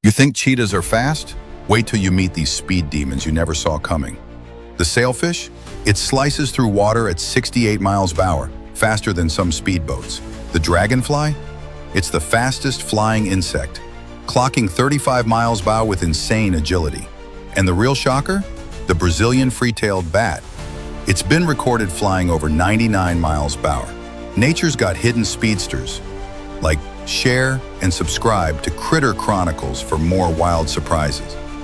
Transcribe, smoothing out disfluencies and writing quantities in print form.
You think cheetahs are fast? Wait till you meet these speed demons you never saw coming. The sailfish? It slices through water at 68 miles per hour, faster than some speedboats. The dragonfly? It's the fastest flying insect, clocking 35 miles per hour with insane agility. And the real shocker? The Brazilian free-tailed bat. It's been recorded flying over 99 miles per hour. Nature's got hidden speedsters. Like, share and subscribe to Critter Chronicles for more wild surprises.